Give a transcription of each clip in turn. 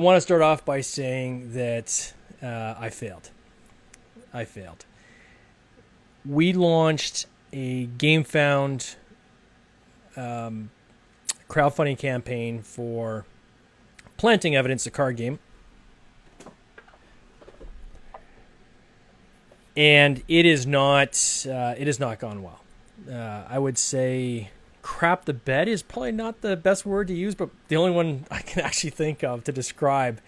I want to start off by saying that I failed. I failed. We launched a gamefound crowdfunding campaign for Planting Evidence, a card game, and it has not gone well. I would say crap the bed is probably not the best word to use, but the only one I can actually think of to describe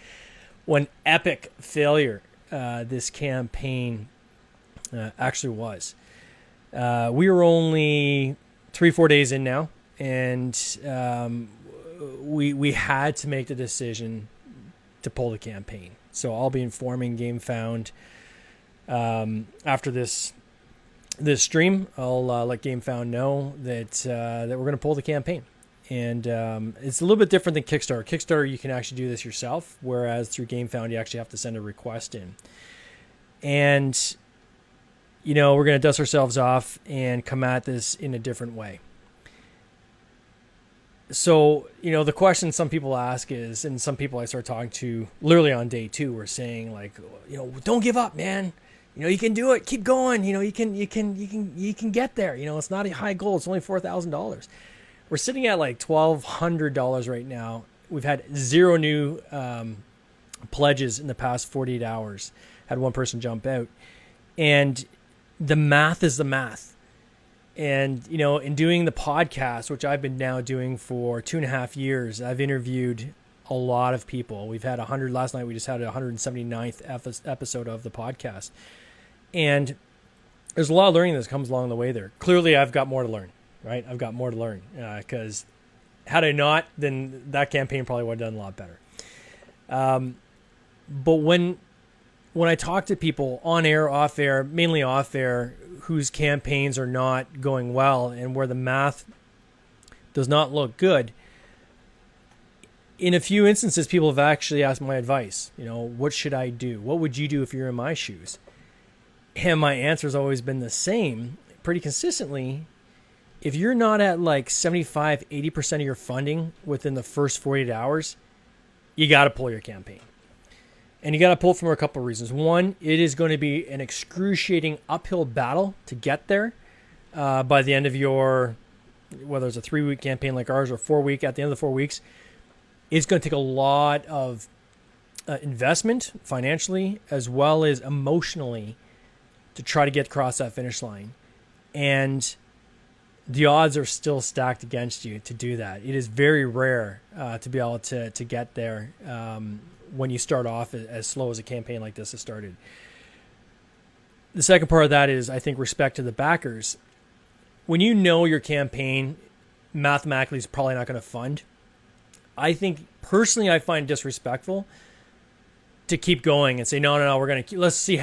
what an epic failure this campaign actually was. We were only 3-4 days in now, and we had to make the decision to pull the campaign. So I'll be informing GameFound after this stream. I'll let GameFound know that we're going to pull the campaign. And it's a little bit different than Kickstarter. Kickstarter, you can actually do this yourself, whereas through GameFound, you actually have to send a request in. And, we're going to dust ourselves off and come at this in a different way. So, the question some people ask is, and some people I start talking to literally on day 2 were saying like, don't give up, man. You can do it. Keep going. You can get there. It's not a high goal. It's only $4,000. We're sitting at like $1,200 right now. We've had 0 new pledges in the past 48 hours. Had one person jump out, and the math is the math. And in doing the podcast, which I've been now doing for 2.5 years, I've interviewed a lot of people. We've had 100 last night. We just had a 179th episode of the podcast, and there's a lot of learning that comes along the way there. Clearly, I've got more to learn. Right, I've got more to learn because had I not, then that campaign probably would have done a lot better. But when I talk to people on air, off air, mainly off air, whose campaigns are not going well and where the math does not look good, in a few instances, people have actually asked my advice. What should I do? What would you do if you're in my shoes? And my answer has always been the same, pretty consistently. If you're not at like 75, 80% of your funding within the first 48 hours, you got to pull your campaign. And you got to pull from a couple of reasons. One, it is going to be an excruciating uphill battle to get there by the end of your, whether it's a 3-week campaign like ours or 4-week, at the end of the 4 weeks, it's going to take a lot of investment financially as well as emotionally to try to get across that finish line. And the odds are still stacked against you to do that. It is very rare to be able to get there when you start off as slow as a campaign like this has started. The second part of that is, I think, respect to the backers. When your campaign mathematically is probably not going to fund, I think personally I find disrespectful to keep going and say, no, let's see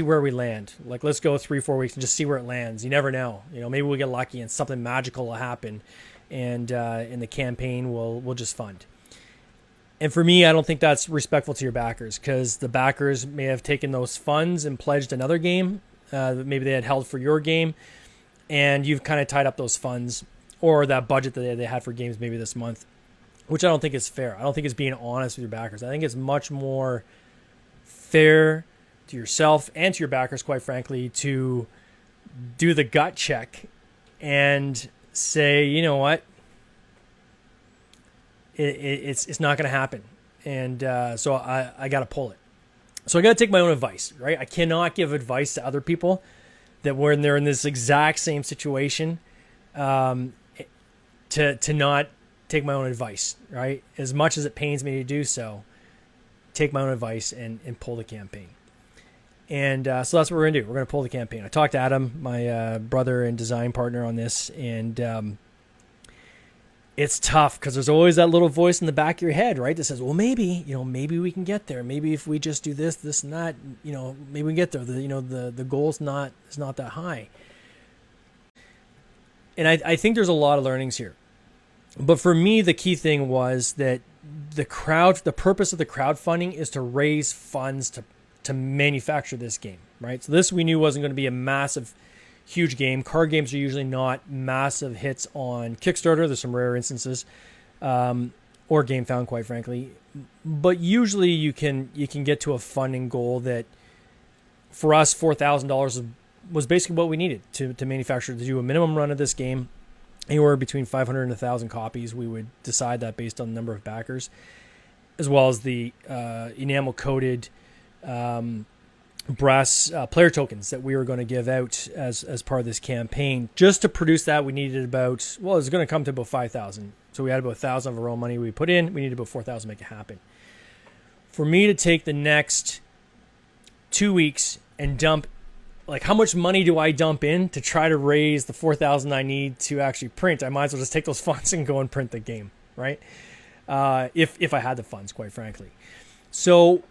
where we land. Like, let's go 3-4 weeks and just see where it lands. You never know. Maybe we'll get lucky and something magical will happen, and the campaign will just fund. And for me, I don't think that's respectful to your backers, because the backers may have taken those funds and pledged another game that maybe they had held for your game, and you've kind of tied up those funds or that budget that they had for games maybe this month, which I don't think is fair. I don't think it's being honest with your backers. I think it's much more fair to yourself and to your backers, quite frankly, to do the gut check and say, you know what, it's not going to happen. And so I got to pull it. So I got to take my own advice, right? I cannot give advice to other people that when they're in this exact same situation to not take my own advice, right? As much as it pains me to do so, take my own advice and pull the campaign. And so that's what we're going to do. We're going to pull the campaign. I talked to Adam, my brother and design partner, on this, and it's tough because there's always that little voice in the back of your head, right, that says, well, maybe we can get there. Maybe if we just do this and that, maybe we can get there. The goal's not that high. And I think there's a lot of learnings here. But for me, the key thing was that the purpose of the crowdfunding is to raise funds to manufacture this game, right? So this we knew wasn't going to be a massive, huge game. Card games are usually not massive hits on Kickstarter. There's some rare instances, or GameFound, quite frankly. But usually you can get to a funding goal that, for us, $4,000 was basically what we needed to manufacture, to do a minimum run of this game. Anywhere between 500 and 1,000 copies. We would decide that based on the number of backers, as well as the enamel coated brass player tokens that we were going to give out as part of this campaign. Just to produce that, we needed about, well, it was going to come to about 5,000. So we had about 1,000 of our own money we put in. We needed about 4,000 to make it happen. For me to take the next 2 weeks and dump, like, how much money do I dump in to try to raise the 4,000 I need to actually print? I might as well just take those funds and go and print the game, right? If I had the funds, quite frankly. So,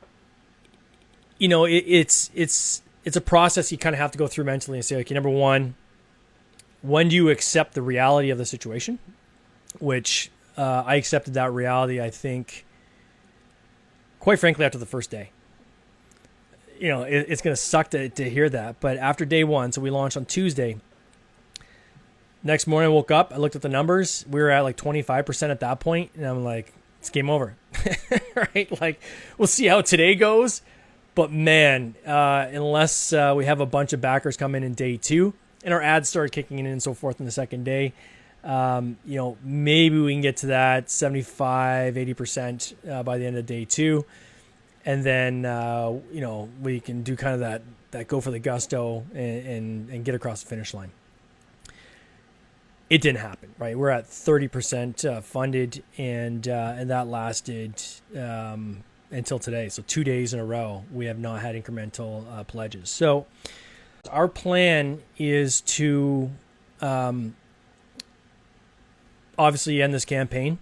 you know, it's a process you kind of have to go through mentally and say, okay, number one, when do you accept the reality of the situation? Which I accepted that reality, I think, quite frankly, after the first day. You know, it's going to suck to hear that. But after day one, so we launched on Tuesday. Next morning I woke up, I looked at the numbers. We were at like 25% at that point, and I'm like, it's game over. Right? Like, we'll see how today goes. But man, unless we have a bunch of backers come in day two, and our ads started kicking in and so forth in the second day, you know, maybe we can get to that 75, 80% by the end of day two. And then, you know, we can do kind of that go for the gusto and get across the finish line. It didn't happen, right? We're at 30% funded, and that lasted until today. So 2 days in a row, we have not had incremental pledges. So our plan is to obviously end this campaign.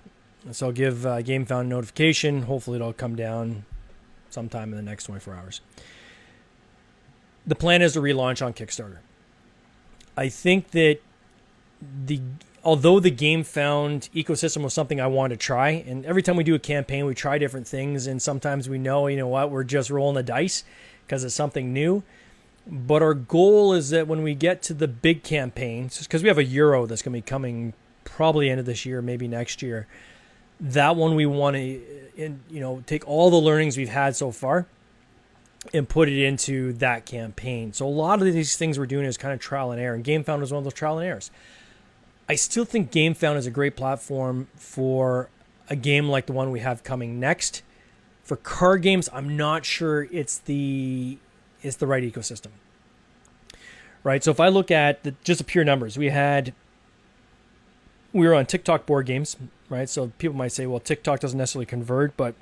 So I'll give gamefound notification. Hopefully it'll come down sometime in the next 24 hours. The plan is to relaunch on Kickstarter. I think that although the gamefound ecosystem was something I wanted to try, and every time we do a campaign, we try different things, and sometimes we know, you know what, we're just rolling the dice because it's something new. But our goal is that when we get to the big campaigns, because we have a Euro that's going to be coming probably end of this year, maybe next year, that one we want to, you know, take all the learnings we've had so far and put it into that campaign. So a lot of these things we're doing is kind of trial and error, and gamefound is one of those trial and errors. I still think gamefound is a great platform for a game like the one we have coming next. For card games, I'm not sure it's the right ecosystem. Right? So if I look at just the pure numbers, we were on TikTok board games, right? So people might say, well, TikTok doesn't necessarily convert, but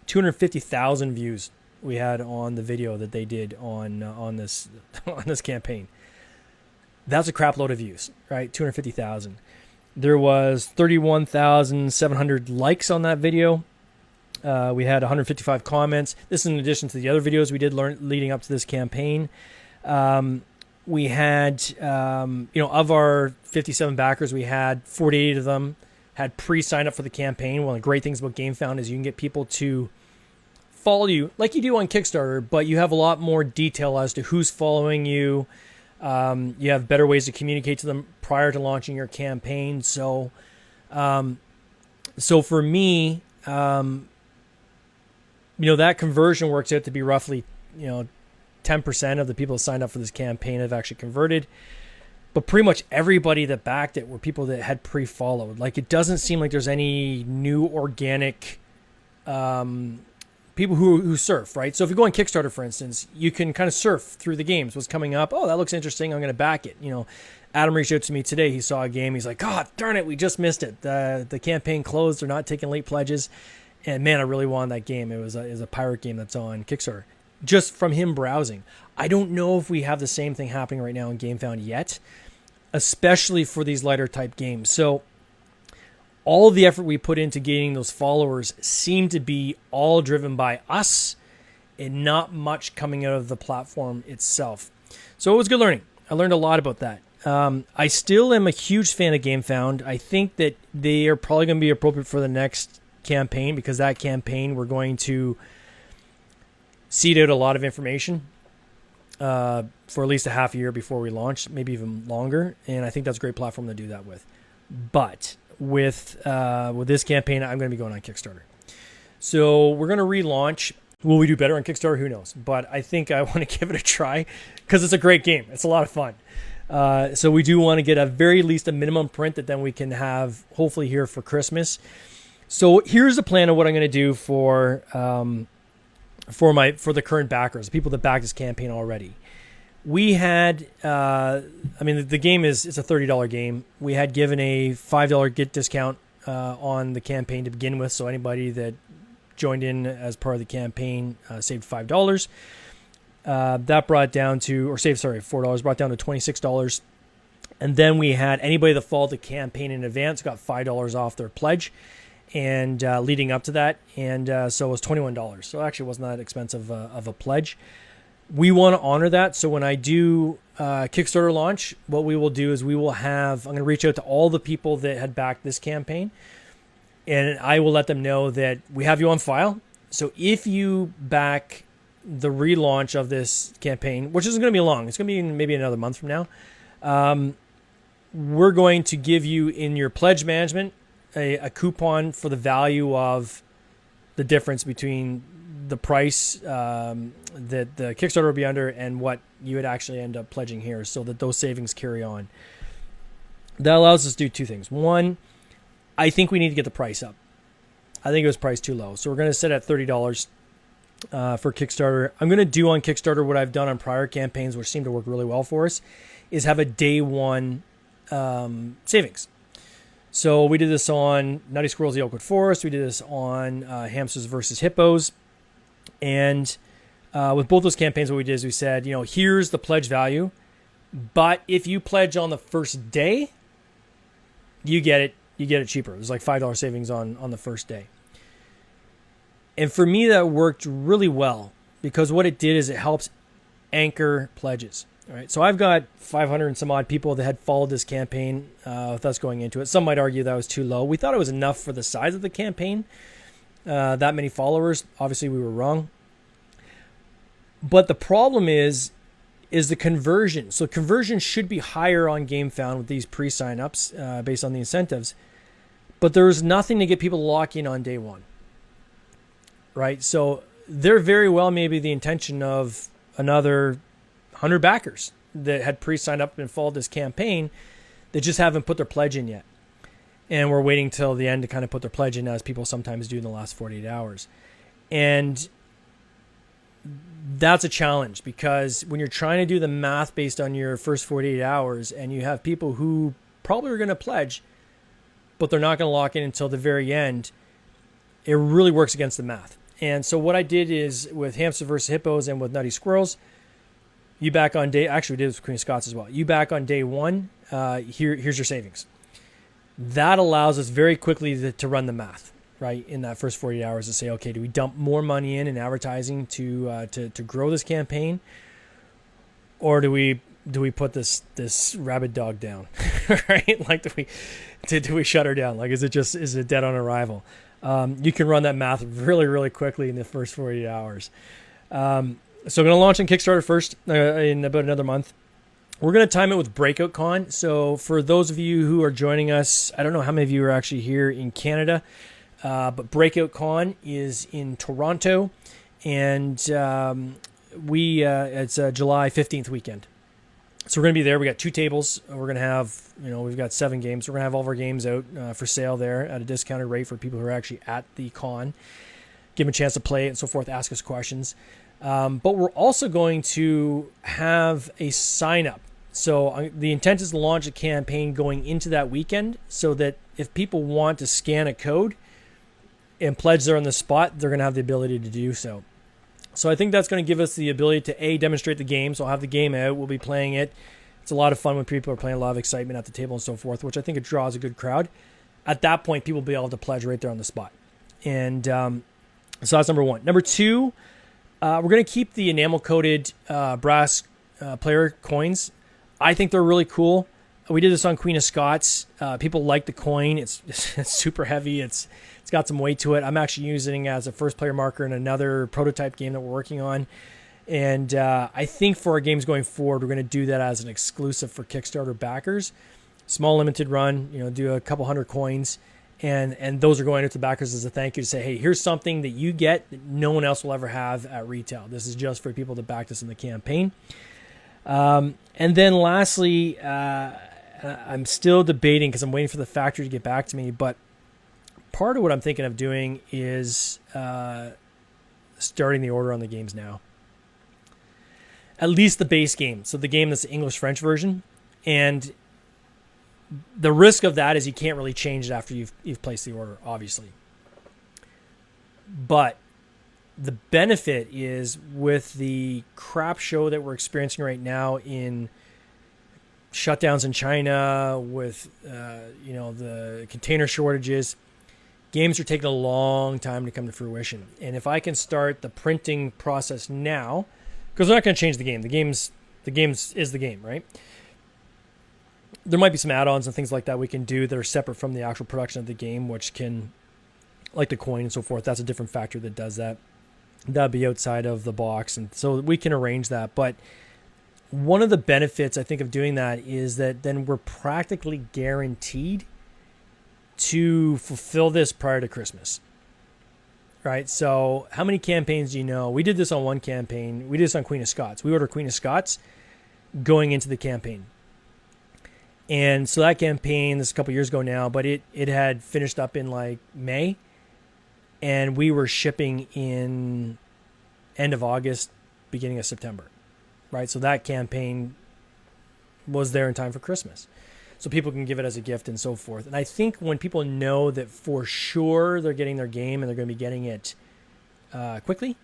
250,000 views we had on the video that they did on this campaign. That's a crap load of views, right? 250,000. There was 31,700 likes on that video. We had 155 comments. This is in addition to the other videos we did leading up to this campaign. We had, of our 57 backers, we had 48 of them had pre-signed up for the campaign. One of the great things about GameFound is you can get people to follow you like you do on Kickstarter, but you have a lot more detail as to who's following you. You have better ways to communicate to them prior to launching your campaign. So for me, that conversion works out to be roughly, 10% of the people that signed up for this campaign have actually converted. But pretty much everybody that backed it were people that had pre-followed. Like, it doesn't seem like there's any new organic people who surf, right? So if you go on Kickstarter, for instance, you can kind of surf through the games. What's coming up? Oh, that looks interesting. I'm going to back it. Adam reached out to me today. He saw a game. He's like, God, darn it, we just missed it. The campaign closed. They're not taking late pledges. And man, I really wanted that game. It was a pirate game that's on Kickstarter. Just from him browsing. I don't know if we have the same thing happening right now in GameFound yet, especially for these lighter type games. So all of the effort we put into gaining those followers seemed to be all driven by us and not much coming out of the platform itself. So it was good learning. I learned a lot about that. I still am a huge fan of GameFound. I think that they are probably going to be appropriate for the next campaign, because that campaign we're going to seed out a lot of information for at least a half a year before we launch, maybe even longer. And I think that's a great platform to do that with. But with this campaign, I'm going to be going on Kickstarter. So we're going to relaunch. Will we do better on Kickstarter? Who knows? But I think I want to give it a try because it's a great game. It's a lot of fun. So we do want to get at very least a minimum print that then we can have hopefully here for Christmas. So here's the plan of what I'm going to do for the current backers, the people that backed this campaign already. We had, the game it's a $30 game. We had given a $5 get discount on the campaign to begin with. So anybody that joined in as part of the campaign saved $5. That brought down to, or saved, sorry, $4, brought down to $26. And then we had anybody that followed the campaign in advance got $5 off their pledge. And leading up to that, and so it was $21. So it actually wasn't that expensive of a pledge. We want to honor that. So when I do Kickstarter launch, what we will do is I'm going to reach out to all the people that had backed this campaign, and I will let them know that we have you on file. So if you back the relaunch of this campaign, which isn't going to be long, it's going to be maybe another month from now, we're going to give you in your pledge management a coupon for the value of the difference between the price that the Kickstarter will be under and what you would actually end up pledging here, so that those savings carry on. That allows us to do two things. One, I think we need to get the price up. I think it was priced too low. So we're going to set at $30 for Kickstarter. I'm going to do on Kickstarter what I've done on prior campaigns, which seem to work really well for us, is have a day one savings. So we did this on Nutty Squirrels, the Oakwood Forest. We did this on Hamsters versus Hippos. And with both those campaigns, what we did is we said, here's the pledge value. But if you pledge on the first day, you get it cheaper. It was like $5 savings on the first day. And for me, that worked really well because what it did is it helps anchor pledges. All right, so I've got 500 and some odd people that had followed this campaign with us going into it. Some might argue that was too low. We thought it was enough for the size of the campaign. That many followers. Obviously, we were wrong. But the problem is the conversion. So conversion should be higher on GameFound with these pre-sign-ups based on the incentives. But there's nothing to get people to lock in on day one. Right? So there very well may be the intention of another 100 backers that had pre-signed up and followed this campaign that just haven't put their pledge in yet. And we're waiting till the end to kind of put their pledge in, as people sometimes do in the last 48 hours. And that's a challenge because when you're trying to do the math based on your first 48 hours and you have people who probably are going to pledge, but they're not going to lock in until the very end, it really works against the math. And so what I did is with Hamsters versus Hippos and with Nutty Squirrels, you back on day, actually we did this with Queen of Scots as well. You back on day one, here's your savings. That allows us very quickly to run the math, right? In that first 48 hours to say, okay, do we dump more money in advertising to grow this campaign? Or do we put this rabid dog down, right? Like do we shut her down? Like, is it dead on arrival? You can run that math really, really quickly in the first 48 hours. So I'm going to launch on Kickstarter first in about another month. We're going to time it with Breakout Con. So for those of you who are joining us, I don't know how many of you are actually here in Canada, but Breakout Con is in Toronto, and it's July 15th weekend. So we're going to be there. We got 2 tables. We're going to have, we've got 7 games. We're going to have all of our games out for sale there at a discounted rate for people who are actually at the con. Give them a chance to play it and so forth, ask us questions. But we're also going to have a sign-up. So the intent is to launch a campaign going into that weekend so that if people want to scan a code and pledge there on the spot, they're going to have the ability to do so. So I think that's going to give us the ability to, demonstrate the game. So I'll have the game out. We'll be playing it. It's a lot of fun when people are playing, a lot of excitement at the table and so forth, which I think it draws a good crowd. At that point, people will be able to pledge right there on the spot. And so that's number one. Number two, we're going to keep the enamel-coated brass player coins. I think they're really cool. We did this on Queen of Scots. People like the coin. It's super heavy. It's got some weight to it. I'm actually using it as a first-player marker in another prototype game that we're working on. And I think for our games going forward, we're going to do that as an exclusive for Kickstarter backers. Small limited run, do a couple hundred coins And those are going out to backers as a thank you to say, hey, here's something that you get that no one else will ever have at retail. This is just for people to back us in the campaign. And then lastly, I'm still debating because I'm waiting for the factory to get back to me, but part of what I'm thinking of doing is starting the order on the games now. At least the base game. So the game that's the English-French version. And the risk of that is you can't really change it after you've placed the order, obviously. But the benefit is with the crap show that we're experiencing right now in shutdowns in China, with the container shortages, games are taking a long time to come to fruition. And if I can start the printing process now, because we're not going to change the game. The game's is the game, right? There might be some add-ons and things like that we can do that are separate from the actual production of the game, which can, like the coin and so forth, that's a different factor that does that. That'd be outside of the box, and so we can arrange that. But one of the benefits, I think, of doing that is that then we're practically guaranteed to fulfill this prior to Christmas, right? So how many campaigns do you know? We did this on one campaign. We did this on Queen of Scots. We ordered Queen of Scots going into the campaign. And so that campaign, this is a couple years ago now, but it had finished up in like May, and we were shipping in end of August, beginning of September, right? So that campaign was there in time for Christmas. So people can give it as a gift and so forth. And I think when people know that for sure they're getting their game and they're going to be getting it quickly,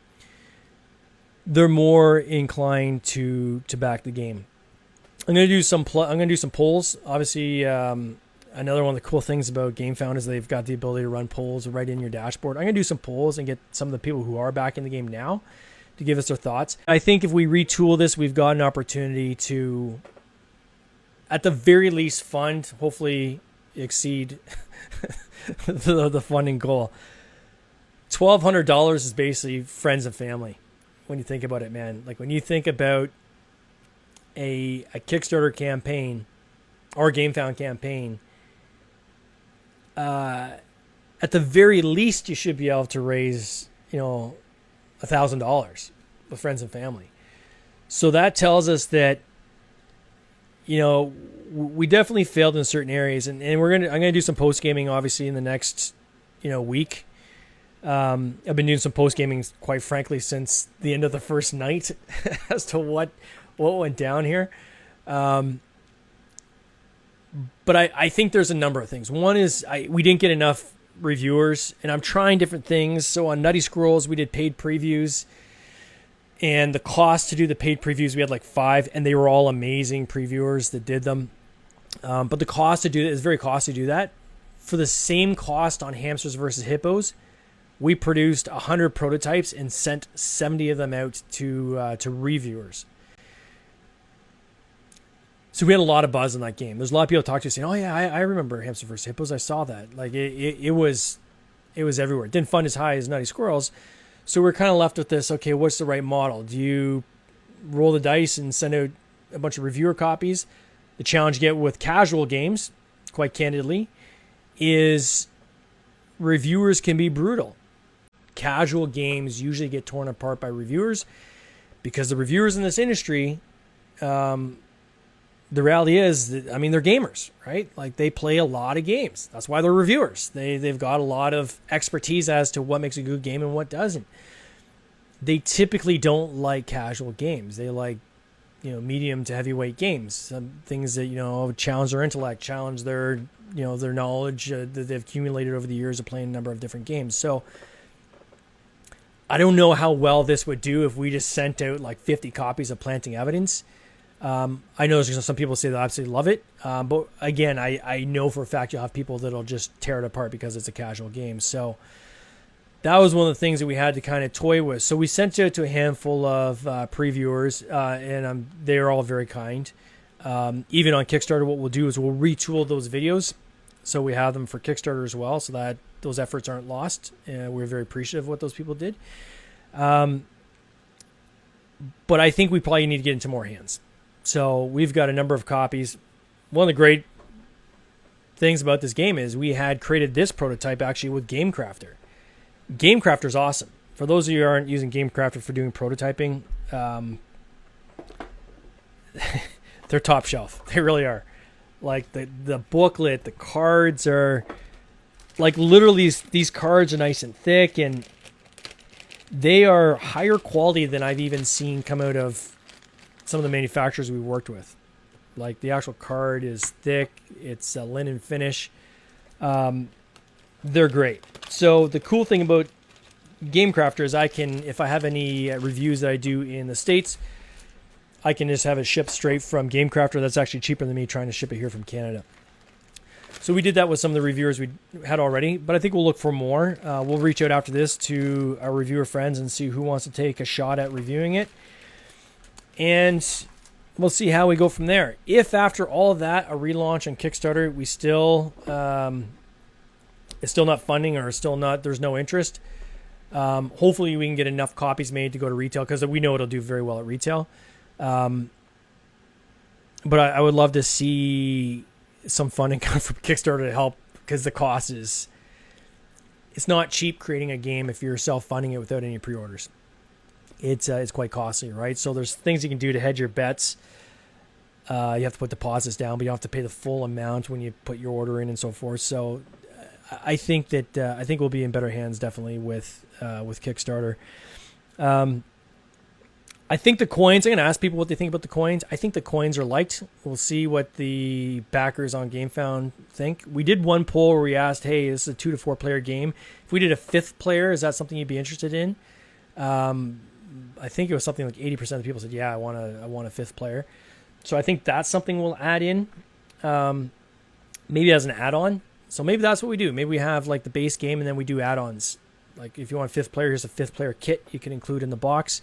they're more inclined to back the game. I'm going to do some polls. Obviously, another one of the cool things about gamefound is they've got the ability to run polls right in your dashboard. I'm going to do some polls and get some of the people who are back in the game now to give us their thoughts. I think if we retool this, we've got an opportunity to, at the very least, fund, hopefully exceed the funding goal. $1,200 is basically friends and family when you think about it, man. Like when you think about a Kickstarter campaign or a GameFound campaign, at the very least you should be able to raise, $1,000 with friends and family. So that tells us that, we definitely failed in certain areas, and I'm gonna do some post gaming obviously in the next, week. I've been doing some post gaming quite frankly since the end of the first night as to what went down here. But I think there's a number of things. One is we didn't get enough reviewers, and I'm trying different things. So on Nutty Scrolls, we did paid previews, and the cost to do the paid previews, we had like 5, and they were all amazing previewers that did them. But the cost to do that is very costly to do that. For the same cost on Hamsters versus Hippos, we produced 100 prototypes and sent 70 of them out to reviewers. So we had a lot of buzz in that game. There's a lot of people talk to us saying, "Oh yeah, I remember Hamster vs. Hippos. I saw that. Like it was everywhere. It didn't fund as high as Nutty Squirrels." So we're kind of left with this. Okay, what's the right model? Do you roll the dice and send out a bunch of reviewer copies? The challenge you get with casual games, quite candidly, is reviewers can be brutal. Casual games usually get torn apart by reviewers because the reviewers in this industry. The reality is that, they're gamers, right? Like they play a lot of games. That's why they're reviewers. They've got a lot of expertise as to what makes a good game and what doesn't. They typically don't like casual games. They like, medium to heavyweight games. Some things that, challenge their intellect, challenge their, their knowledge that they've accumulated over the years of playing a number of different games. So I don't know how well this would do if we just sent out like 50 copies of Planting Evidence. I know some people say they absolutely love it. But again, I know for a fact you'll have people that'll just tear it apart because it's a casual game. So that was one of the things that we had to kind of toy with. So we sent it to a handful of previewers, and they're all very kind. Even on Kickstarter, what we'll do is we'll retool those videos so we have them for Kickstarter as well, so that those efforts aren't lost. We're very appreciative of what those people did. But I think we probably need to get into more hands. So we've got a number of copies. One of the great things about this game is we had created this prototype actually with GameCrafter. GameCrafter is awesome. For those of you who aren't using GameCrafter for doing prototyping, they're top shelf. They really are. Like the booklet, the cards are like literally these cards are nice and thick, and they are higher quality than I've even seen come out of some of the manufacturers we worked with. Like the actual card is thick. It's a linen finish. They're great. So the cool thing about GameCrafter is I can, if I have any reviews that I do in the States, I can just have it shipped straight from GameCrafter. That's actually cheaper than me trying to ship it here from Canada. So we did that with some of the reviewers we had already, but I think we'll look for more. We'll reach out after this to our reviewer friends and see who wants to take a shot at reviewing it. And we'll see how we go from there. If after all of that, a relaunch on Kickstarter, we still it's still not funding or still not, there's no interest. Hopefully we can get enough copies made to go to retail, because we know it'll do very well at retail. But I would love to see some funding come from Kickstarter to help, because the cost is, it's not cheap creating a game if you're self-funding it without any pre-orders. It's quite costly, right? So there's things you can do to hedge your bets. You have to put deposits down, but you don't have to pay the full amount when you put your order in and so forth. So I think that I think we'll be in better hands definitely with Kickstarter. I think the coins, I'm going to ask people what they think about the coins. I think the coins are liked. We'll see what the backers on GameFound think. We did one poll where we asked, hey, this is a 2 to 4 player game. If we did a 5th player, is that something you'd be interested in? I think it was something like 80% of the people said, yeah, I want a 5th player. So I think that's something we'll add in, maybe as an add-on. So maybe that's what we do. Maybe we have like the base game and then we do add-ons. Like if you want a 5th player, here's a 5th player kit you can include in the box.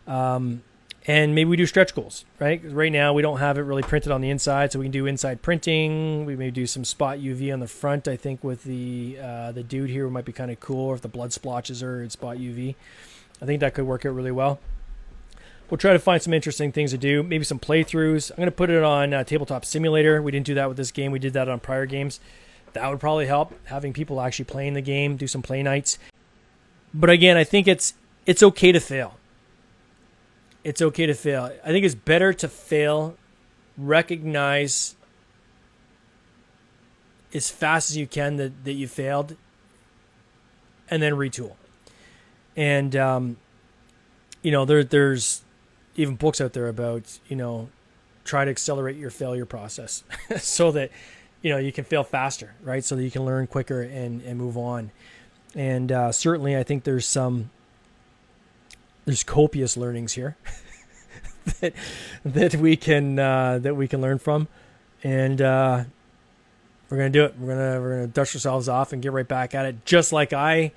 And maybe we do stretch goals, right? 'Cause right now we don't have it really printed on the inside, so we can do inside printing. We may do some spot UV on the front. I think with the dude here might be kind of cool, or if the blood splotches are in spot UV. I think that could work out really well. We'll try to find some interesting things to do, maybe some playthroughs. I'm going to put it on Tabletop Simulator. We didn't do that with this game. We did that on prior games. That would probably help, having people actually playing the game, do some play nights. But again, I think it's okay to fail. It's okay to fail. I think it's better to fail, recognize as fast as you can that you failed, and then retool. And, there's even books out there about, try to accelerate your failure process so that, you can fail faster, right? So that you can learn quicker and move on. And certainly I think there's copious learnings here that we can learn from. And we're going to do it. We're going to dust ourselves off and get right back at it, just like I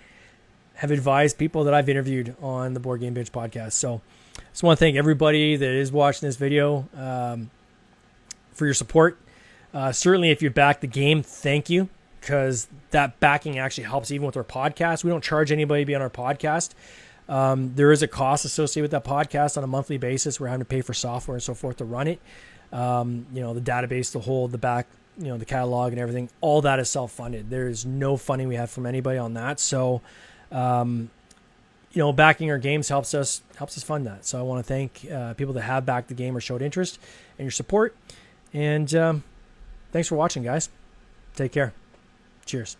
have advised people that I've interviewed on the Board Game Binge podcast. So I just want to thank everybody that is watching this video for your support. Certainly, if you back the game, thank you, because that backing actually helps even with our podcast. We don't charge anybody to be on our podcast. There is a cost associated with that podcast on a monthly basis. We're having to pay for software and so forth to run it. The database to hold the back, the catalog and everything. All that is self-funded. There is no funding we have from anybody on that. So, backing our games helps us fund that. So I want to thank people that have backed the game or showed interest and your support. And thanks for watching, guys. Take care. Cheers.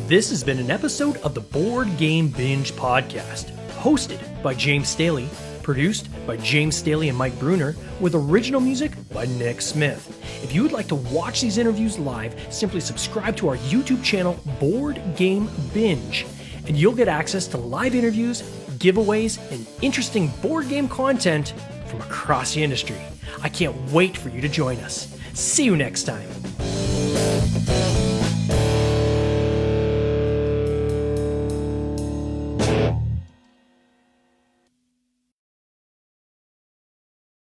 This has been an episode of the Board Game Binge podcast, hosted by James Staley, produced by James Staley and Mike Bruner, with original music by Nick Smith. If you would like to watch these interviews live, simply subscribe to our YouTube channel, Board Game Binge, and you'll get access to live interviews, giveaways, and interesting board game content from across the industry. I can't wait for you to join us. See you next time.